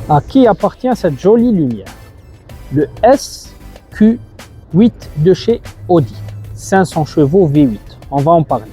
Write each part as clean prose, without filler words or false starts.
À qui appartient cette jolie lumière? Le SQ8 de chez Audi, 500 chevaux V8. On va en parler.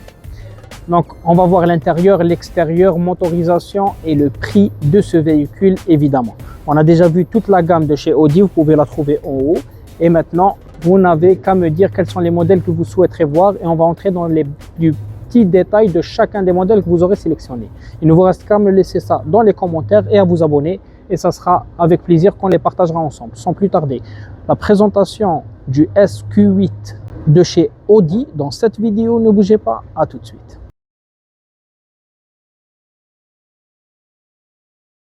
Donc, on va voir l'intérieur, l'extérieur, motorisation et le prix de ce véhicule, évidemment. On a déjà vu toute la gamme de chez Audi, vous pouvez la trouver en haut. Et maintenant, vous n'avez qu'à me dire quels sont les modèles que vous souhaiterez voir et on va entrer dans les plus petits détails de chacun des modèles que vous aurez sélectionnés. Il ne vous reste qu'à me laisser ça dans les commentaires et à vous abonner. Et ça sera avec plaisir qu'on les partagera ensemble. Sans plus tarder, la présentation du SQ8 de chez Audi dans cette vidéo. Ne bougez pas, à tout de suite.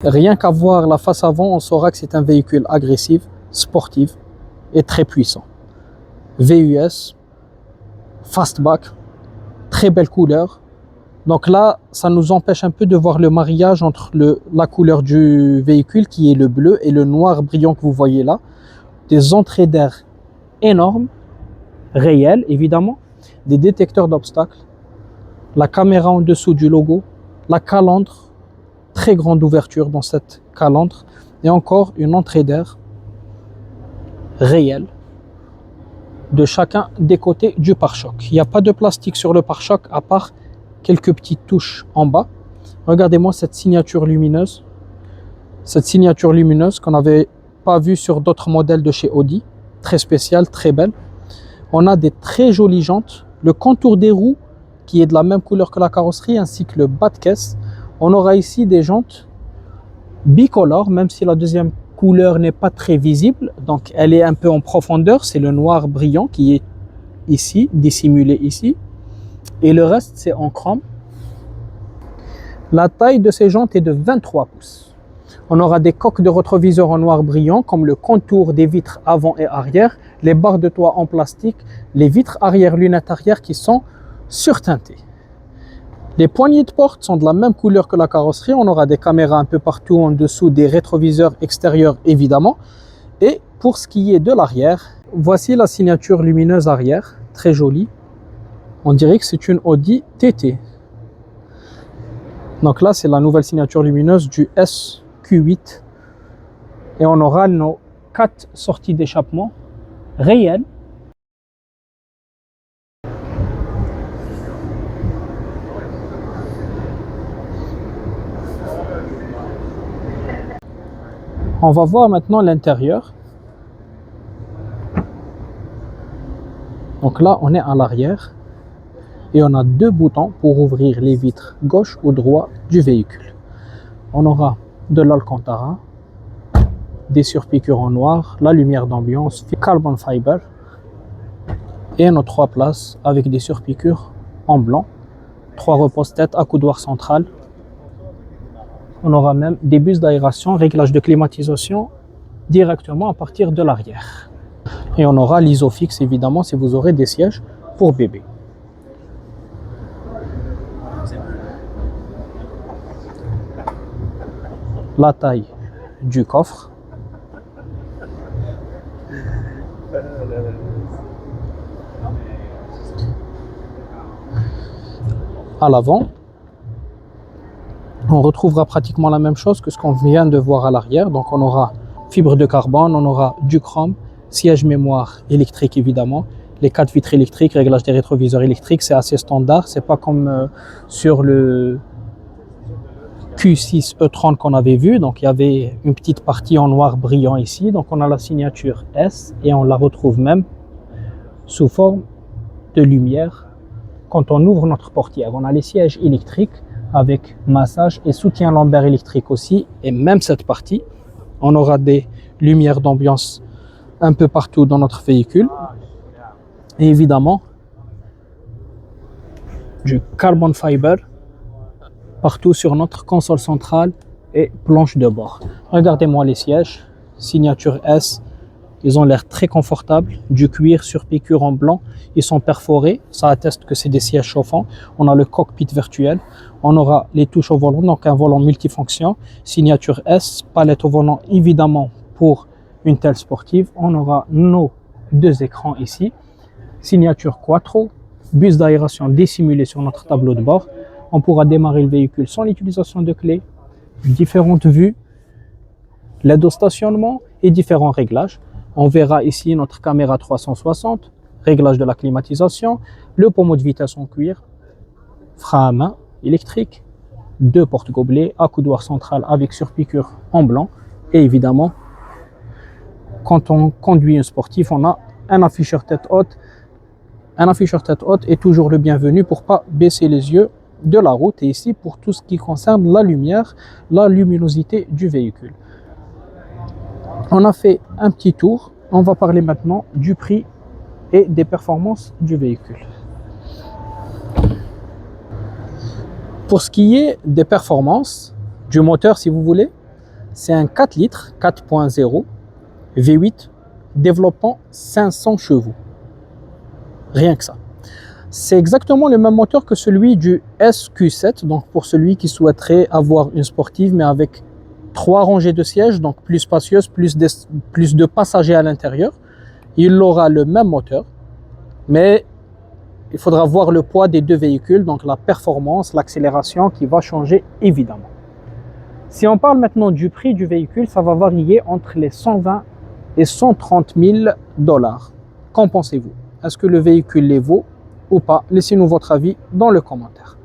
Rien qu'à voir la face avant, on saura que c'est un véhicule agressif, sportif et très puissant. VUS, fastback, très belle couleur. Donc là, ça nous empêche un peu de voir le mariage entre la couleur du véhicule qui est le bleu et le noir brillant que vous voyez là. Des entrées d'air énormes, réelles évidemment, des détecteurs d'obstacles, la caméra en dessous du logo, la calandre, très grande ouverture dans cette calandre et encore une entrée d'air réelle de chacun des côtés du pare-choc. Il n'y a pas de plastique sur le pare-choc à part quelques petites touches en bas. Regardez-moi cette signature lumineuse qu'on n'avait pas vue sur d'autres modèles de chez Audi, très spéciale, très belle. On a des très jolies jantes, le contour des roues qui est de la même couleur que la carrosserie ainsi que le bas de caisse. On aura ici des jantes bicolores, même si la deuxième couleur n'est pas très visible, donc elle est un peu en profondeur, c'est le noir brillant qui est ici, dissimulé ici, et le reste c'est en chrome. La taille de ces jantes est de 23 pouces. On aura des coques de rétroviseur en noir brillant, comme le contour des vitres avant et arrière, les barres de toit en plastique, les vitres arrière, lunettes arrière qui sont surteintées. Les poignées de porte sont de la même couleur que la carrosserie. On aura des caméras un peu partout en dessous, des rétroviseurs extérieurs évidemment. Et pour ce qui est de l'arrière, voici la signature lumineuse arrière, très jolie. On dirait que c'est une Audi TT. Donc là, c'est la nouvelle signature lumineuse du SQ8. Et on aura nos 4 sorties d'échappement réelles. On va voir maintenant l'intérieur. Donc là, on est à l'arrière et on a 2 boutons pour ouvrir les vitres gauche ou droite du véhicule. On aura de l'Alcantara, des surpiqûres en noir, la lumière d'ambiance, carbon fiber et nos 3 places avec des surpiqûres en blanc, 3 repose-tête à coudoir central. On aura même des bus d'aération, réglage de climatisation directement à partir de l'arrière. Et on aura l'isofix évidemment si vous aurez des sièges pour bébé. La taille du coffre. À l'avant. On retrouvera pratiquement la même chose que ce qu'on vient de voir à l'arrière. Donc on aura fibre de carbone, on aura du chrome, siège mémoire électrique évidemment, les 4 vitres électriques, réglage des rétroviseurs électriques, c'est assez standard. C'est pas comme sur le Q6 E30 qu'on avait vu. Donc il y avait une petite partie en noir brillant ici. Donc on a la signature S et on la retrouve même sous forme de lumière quand on ouvre notre portière. On a les sièges électriques avec massage et soutien lombaire électrique aussi, et même cette partie, on aura des lumières d'ambiance un peu partout dans notre véhicule, et évidemment du carbon fiber partout sur notre console centrale et planche de bord. Regardez-moi les sièges, signature S, ils ont l'air très confortables, du cuir sur piqûre en blanc, ils sont perforés, ça atteste que c'est des sièges chauffants. On a le cockpit virtuel, on aura les touches au volant, donc un volant multifonction, signature S, palette au volant évidemment pour une telle sportive. On aura nos 2 écrans ici, signature Quattro, bus d'aération dissimulé sur notre tableau de bord. On pourra démarrer le véhicule sans l'utilisation de clés, différentes vues l'aide au stationnement et différents réglages. On verra ici notre caméra 360, réglage de la climatisation, le pommeau de vitesse en cuir, frein à main électrique, 2 portes gobelets, accoudoir central avec surpiqûre en blanc et évidemment, quand on conduit un sportif, on a un afficheur tête haute. Un afficheur tête haute est toujours le bienvenu pour ne pas baisser les yeux de la route et ici pour tout ce qui concerne la lumière, la luminosité du véhicule. On a fait un petit tour, on va parler maintenant du prix et des performances du véhicule. Pour ce qui est des performances du moteur, si vous voulez, c'est un 4 litres 4.0 V8 développant 500 chevaux. Rien que ça. C'est exactement le même moteur que celui du SQ7, donc pour celui qui souhaiterait avoir une sportive mais avec 3 rangées de sièges, donc plus spacieuse, plus de passagers à l'intérieur. Il aura le même moteur, mais il faudra voir le poids des deux véhicules, donc la performance, l'accélération qui va changer évidemment. Si on parle maintenant du prix du véhicule, ça va varier entre les 120 et 130 000 $. Qu'en pensez-vous? Est-ce que le véhicule les vaut ou pas? Laissez-nous votre avis dans le commentaire.